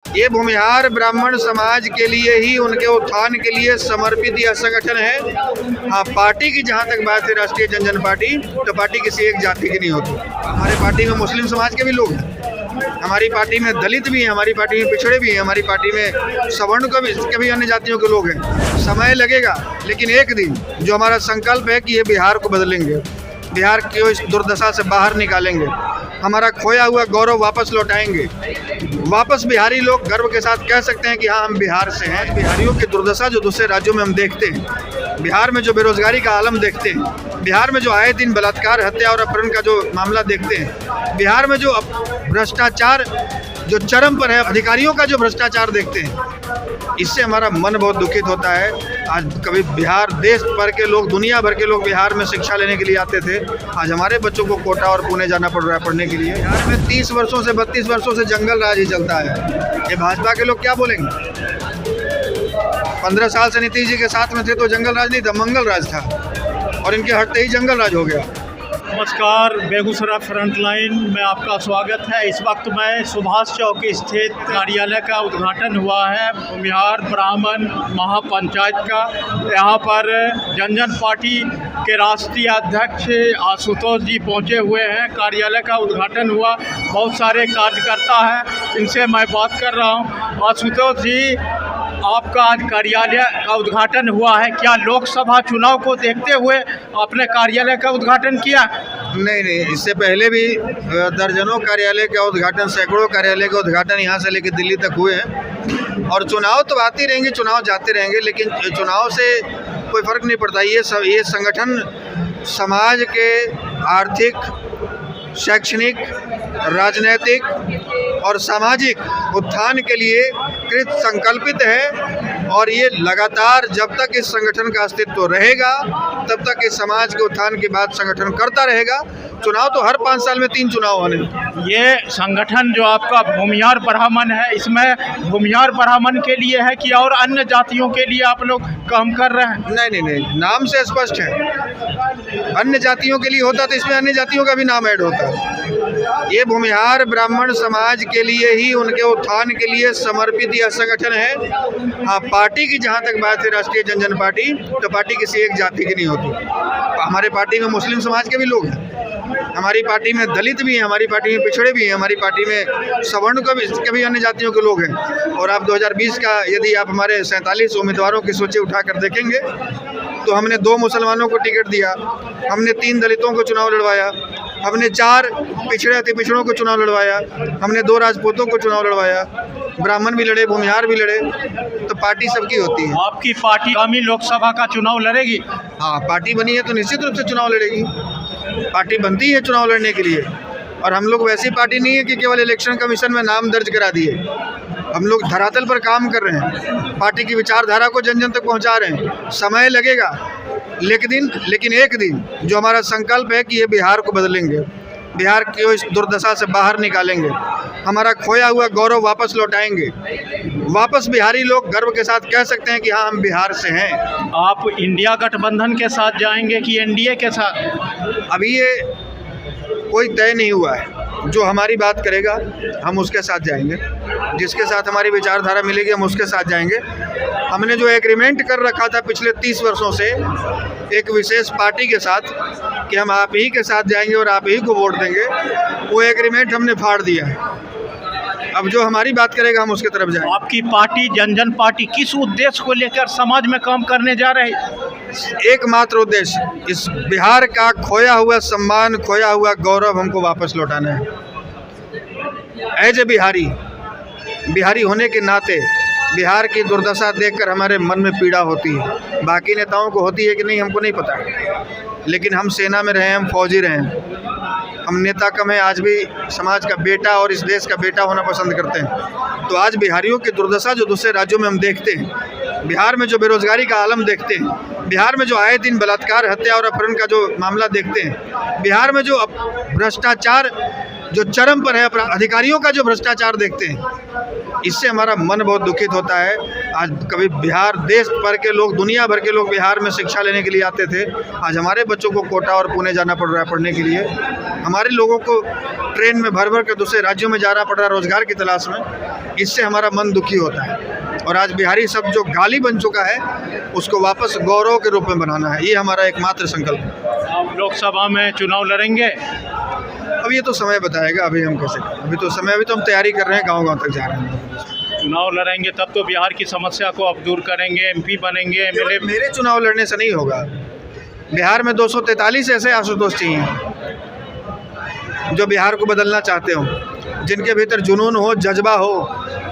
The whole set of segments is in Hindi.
ये भूमिहार ब्राह्मण समाज के लिए ही, उनके उत्थान के लिए समर्पित यह संगठन है। हाँ, पार्टी की जहाँ तक बात है, राष्ट्रीय जनजन पार्टी, तो पार्टी किसी एक जाति की नहीं होती। हमारे पार्टी में मुस्लिम समाज के भी लोग हैं, हमारी पार्टी में दलित भी हैं, हमारी पार्टी में पिछड़े भी हैं, हमारी पार्टी में सवर्ण के भी अन्य जातियों के लोग हैं। समय लगेगा, लेकिन एक दिन जो हमारा संकल्प है कि ये बिहार को बदलेंगे, बिहार की इस दुर्दशा से बाहर निकालेंगे, हमारा खोया हुआ गौरव वापस लौटाएंगे। वापस बिहारी लोग गर्व के साथ कह सकते हैं कि हाँ, हम बिहार से हैं। बिहारियों की दुर्दशा जो दूसरे राज्यों में हम देखते हैं, बिहार में जो बेरोजगारी का आलम देखते हैं, बिहार में जो आए दिन बलात्कार, हत्या और अपहरण का जो मामला देखते हैं, बिहार में जो भ्रष्टाचार जो चरम पर है, अधिकारियों का जो भ्रष्टाचार देखते हैं, इससे हमारा मन बहुत दुखित होता है। आज कभी बिहार, देश भर के लोग, दुनिया भर के लोग बिहार में शिक्षा लेने के लिए आते थे, आज हमारे बच्चों को कोटा और पुणे जाना पड़ रहा है पढ़ने के लिए। बिहार में 30 वर्षों से 32 वर्षों से जंगल राज ही चलता है। ये भाजपा के लोग क्या बोलेंगे? 15 साल से नीतीश जी के साथ में थे तो जंगल राज नहीं था, मंगल राज था, और इनके हटते ही जंगल राज हो गया। नमस्कार, बेगूसराय फ्रंटलाइन में आपका स्वागत है। इस वक्त मैं सुभाष चौक स्थित कार्यालय का उद्घाटन हुआ है, भूमिहार ब्राह्मण महापंचायत का। यहाँ पर जनजन पार्टी के राष्ट्रीय अध्यक्ष आशुतोष जी पहुँचे हुए हैं। कार्यालय का उद्घाटन हुआ, बहुत सारे कार्यकर्ता हैं, इनसे मैं बात कर रहा हूँ। आशुतोष जी, आपका आज कार्यालय का उद्घाटन हुआ है, क्या लोकसभा चुनाव को देखते हुए आपने कार्यालय का उद्घाटन किया? नहीं, इससे पहले भी दर्जनों कार्यालय का उद्घाटन, सैकड़ों कार्यालय का उद्घाटन यहाँ से लेकर दिल्ली तक हुए हैं। और चुनाव तो आते रहेंगे, चुनाव जाते रहेंगे, लेकिन चुनाव से कोई फर्क नहीं पड़ता। ये संगठन समाज के आर्थिक, शैक्षणिक, राजनैतिक और सामाजिक उत्थान के लिए कृत संकल्पित है। और ये लगातार जब तक इस संगठन का अस्तित्व रहेगा, तब तक इस समाज के उत्थान की बात संगठन करता रहेगा। चुनाव तो हर 5 साल में 3 चुनाव होने। ये संगठन जो आपका भूमिहार ब्राह्मण है, इसमें भूमिहार ब्राह्मण के लिए है कि और अन्य जातियों के लिए आप लोग काम कर रहे हैं? नहीं, नाम से स्पष्ट है। अन्य जातियों के लिए होता तो इसमें अन्य जातियों का भी नाम ऐड होता। ये भूमिहार ब्राह्मण समाज के लिए ही, उनके उत्थान के लिए समर्पित यह संगठन है। हाँ, पार्टी की जहाँ तक बात है, राष्ट्रीय जनजन पार्टी, तो पार्टी किसी एक जाति की नहीं होती। हमारे पार्टी में मुस्लिम समाज के भी लोग हैं, हमारी पार्टी में दलित भी हैं, हमारी पार्टी में पिछड़े भी हैं, हमारी पार्टी में सवर्ण के भी अन्य जातियों के लोग हैं। और आप 2020 का यदि आप हमारे 47 उम्मीदवारों की सूची उठाकर देखेंगे तो हमने 2 मुसलमानों को टिकट दिया, हमने 3 दलितों को चुनाव लड़वाया, हमने 4 पिछड़े अति पिछड़ों को चुनाव लड़वाया, हमने 2 राजपूतों को चुनाव लड़वाया, ब्राह्मण भी लड़े, भूमिहार भी लड़े। तो पार्टी सबकी होती है। आपकी पार्टी आगामी लोकसभा का चुनाव लड़ेगी? हाँ, पार्टी बनी है तो निश्चित रूप से चुनाव लड़ेगी। पार्टी बनती है चुनाव लड़ने के लिए, और हम लोग वैसी पार्टी नहीं है कि केवल इलेक्शन कमीशन में नाम दर्ज करा दिए। हम लोग धरातल पर काम कर रहे हैं, पार्टी की विचारधारा को जन जन तक पहुंचा रहे हैं। समय लगेगा, लेकिन एक दिन जो हमारा संकल्प है कि ये बिहार को बदलेंगे, बिहार की इस दुर्दशा से बाहर निकालेंगे, हमारा खोया हुआ गौरव वापस लौटाएंगे। वापस बिहारी लोग गर्व के साथ कह सकते हैं कि हाँ, हम बिहार से हैं। आप इंडिया गठबंधन के साथ जाएंगे कि एनडीए के साथ? अभी ये कोई तय नहीं हुआ है। जो हमारी बात करेगा हम उसके साथ जाएंगे, जिसके साथ हमारी विचारधारा मिलेगी हम उसके साथ जाएंगे। हमने जो एग्रीमेंट कर रखा था पिछले 30 वर्षों से एक विशेष पार्टी के साथ कि हम आप ही के साथ जाएंगे और आप ही को वोट देंगे, वो एग्रीमेंट हमने फाड़ दिया है। अब जो हमारी बात करेगा हम उसके तरफ जाएंगे। आपकी पार्टी जनजन पार्टी किस उद्देश्य को लेकर समाज में काम करने जा रही है? एकमात्र उद्देश्य, इस बिहार का खोया हुआ सम्मान, खोया हुआ गौरव हमको वापस लौटाना है। एज ए बिहारी होने के नाते बिहार की दुर्दशा देखकर हमारे मन में पीड़ा होती है। बाकी नेताओं को होती है कि नहीं, हमको नहीं पता, लेकिन हम सेना में रहे, हम फौजी रहे, हम नेता कम है, आज भी समाज का बेटा और इस देश का बेटा होना पसंद करते हैं। तो आज बिहारियों की दुर्दशा जो दूसरे राज्यों में हम देखते हैं, बिहार में जो बेरोजगारी का आलम देखते हैं, बिहार में जो आए दिन बलात्कार, हत्या और अपहरण का जो मामला देखते हैं, बिहार में जो भ्रष्टाचार जो चरम पर है, अधिकारियों का जो भ्रष्टाचार देखते हैं, इससे हमारा मन बहुत दुखित होता है। आज कभी बिहार देश भर के लोग, दुनिया भर के लोग बिहार में शिक्षा लेने के लिए आते थे, आज हमारे बच्चों को कोटा और पुणे जाना पड़ रहा है पढ़ने के लिए। हमारे लोगों को ट्रेन में भर भर के दूसरे राज्यों में जाना पड़ रहा है रोज़गार की तलाश में। इससे हमारा मन दुखी होता है। और आज बिहारी शब्द जो गाली बन चुका है, उसको वापस गौरव के रूप में बनाना है, ये हमारा एकमात्र संकल्प है। आप लोकसभा में चुनाव लड़ेंगे? अब ये तो समय बताएगा, अभी हम कैसे करें। अभी तो हम तैयारी कर रहे हैं, गाँव तक जा रहे हैं। चुनाव लड़ेंगे तब तो बिहार की समस्या को आप दूर करेंगे, एमपी बनेंगे, एमएलए। मेरे चुनाव लड़ने से नहीं होगा। बिहार में 243 ऐसे आशुतोष चाहिए जो बिहार को बदलना चाहते हो, जिनके भीतर जुनून हो, जज्बा हो।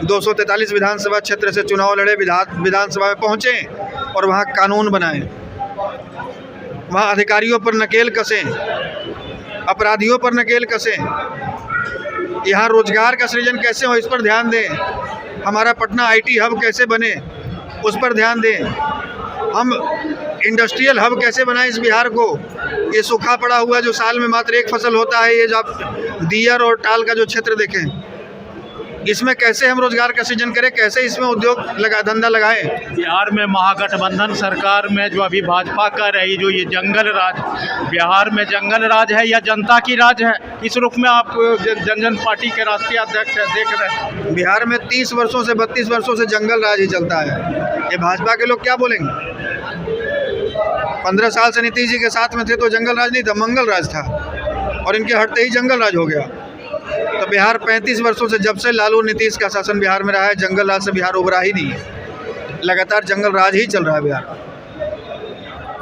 243 विधानसभा क्षेत्र से चुनाव लड़े, विधानसभा में पहुँचें और वहाँ कानून बनाएं, वहाँ अधिकारियों पर नकेल कसें, अपराधियों पर नकेल कसें। यहाँ रोजगार का सृजन कैसे हो, इस पर ध्यान दें। हमारा पटना आईटी हब कैसे बने, उस पर ध्यान दें। हम इंडस्ट्रियल हब कैसे बनाएं इस बिहार को। ये सूखा पड़ा हुआ जो साल में मात्र एक फसल होता है, ये जो आप दियर और टाल का जो क्षेत्र देखें, इसमें कैसे हम रोजगार का सृजन करें, कैसे इसमें उद्योग धंधा लगाएं। बिहार में महागठबंधन सरकार में जो अभी भाजपा कर रही, जो ये जंगल राज, बिहार में जंगल राज है या जनता की राज है, इस रूप में आप जनजन पार्टी के राष्ट्रीय अध्यक्ष देख रहे हैं। बिहार में 30 वर्षों से 32 वर्षों से जंगल राज ही चलता है। ये भाजपा के लोग क्या बोलेंगे? 15 साल से नीतीश जी के साथ में थे तो जंगल राज नहीं था, मंगल राज था, और इनके हटते ही जंगल राज हो गया। तो बिहार 35 वर्षों से, जब से लालू नीतीश का शासन बिहार में रहा है, जंगल राज से बिहार उभरा ही नहीं है। लगातार जंगल राज ही चल रहा है बिहार।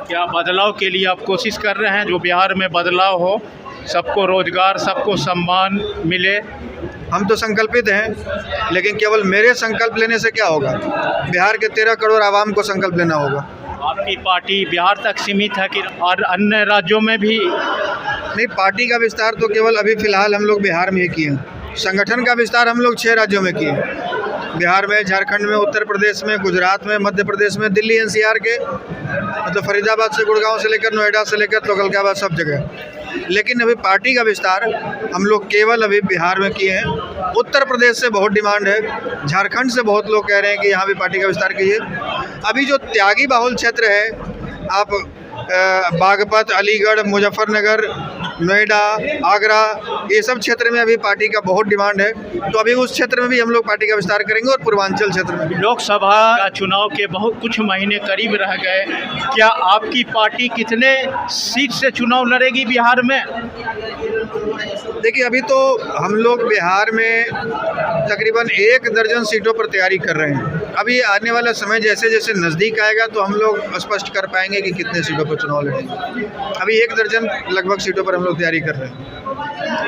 क्या बदलाव के लिए आप कोशिश कर रहे हैं, जो बिहार में बदलाव हो, सबको रोजगार, सबको सम्मान मिले? हम तो संकल्पित हैं, लेकिन केवल मेरे संकल्प लेने से क्या होगा? बिहार के 13 करोड़ आवाम को संकल्प लेना होगा। आपकी पार्टी बिहार तक सीमित है कि और अन्य राज्यों में भी? नहीं, पार्टी का विस्तार तो केवल अभी फ़िलहाल हम लोग बिहार में ही किए हैं। संगठन का विस्तार हम लोग 6 राज्यों में किए, बिहार में, झारखंड में, उत्तर प्रदेश में, गुजरात में, मध्य प्रदेश में, दिल्ली एनसीआर के, मतलब फरीदाबाद से, गुड़गांव से लेकर, नोएडा से लेकर तुगलकाबाद, सब जगह। लेकिन अभी पार्टी का विस्तार हम लोग केवल अभी बिहार में किए हैं। उत्तर प्रदेश से बहुत डिमांड है, झारखंड से बहुत लोग कह रहे हैं कि यहाँ भी पार्टी का विस्तार कीजिए। अभी जो त्यागी बाहुल क्षेत्र है, आप बागपत, अलीगढ़, मुजफ्फरनगर, नोएडा, आगरा, ये सब क्षेत्र में अभी पार्टी का बहुत डिमांड है। तो अभी उस क्षेत्र में भी हम लोग पार्टी का विस्तार करेंगे, और पूर्वांचल क्षेत्र में भी। लोकसभा का चुनाव के बहुत कुछ महीने करीब रह गए, क्या आपकी पार्टी कितने सीट से चुनाव लड़ेगी बिहार में? देखिए, अभी तो हम लोग बिहार में तकरीबन 1 दर्जन सीटों पर तैयारी कर रहे हैं। अभी आने वाला समय जैसे जैसे नज़दीक आएगा तो हम लोग स्पष्ट कर पाएंगे कि कितने सीटों पर चुनाव लड़ेंगे। अभी 1 दर्जन लगभग सीटों पर हम लोग तैयारी कर रहे हैं।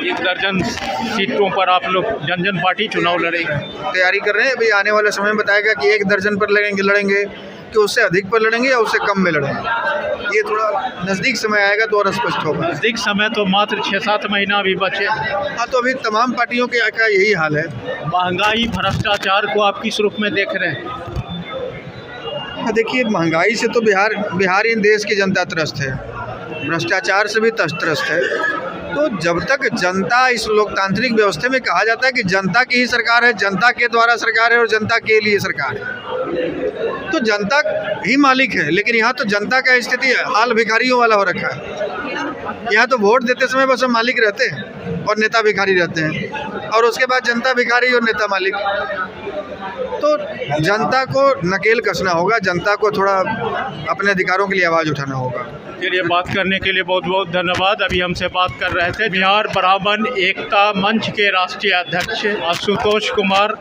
1 दर्जन सीटों पर आप लोग जनजन पार्टी चुनाव लड़ेगी? तैयारी कर रहे हैं। अभी आने वाला समय बताएगा कि 1 दर्जन पर लड़ेंगे कि उससे अधिक पर लड़ेंगे या उससे कम में लड़ेंगे। ये थोड़ा नज़दीक समय आएगा तो और स्पष्ट होगा। नज़दीक समय तो मात्र 6-7 महीना अभी बचे। हाँ, तो अभी तमाम पार्टियों का यही हाल है। महंगाई, भ्रष्टाचार को आप किस रूप में देख रहे हैं? देखिए, महंगाई से तो बिहार इन देश की जनता त्रस्त है, भ्रष्टाचार से भी त्रस्त है। तो जब तक जनता, इस लोकतांत्रिक व्यवस्था में कहा जाता है कि जनता की ही सरकार है, जनता के द्वारा सरकार है और जनता के लिए सरकार है, तो जनता ही मालिक है। लेकिन यहाँ तो जनता का स्थिति हाल भिखारियों वाला हो रखा है। यहाँ तो वोट देते समय बस हम मालिक रहते हैं और नेता भिखारी रहते हैं, और उसके बाद जनता भिखारी और नेता मालिक। तो जनता को नकेल कसना होगा, जनता को थोड़ा अपने अधिकारों के लिए आवाज़ उठाना होगा। चलिए, बात करने के लिए बहुत बहुत धन्यवाद। अभी हमसे बात कर रहे थे बिहार ब्राह्मण एकता मंच के राष्ट्रीय अध्यक्ष आशुतोष कुमार।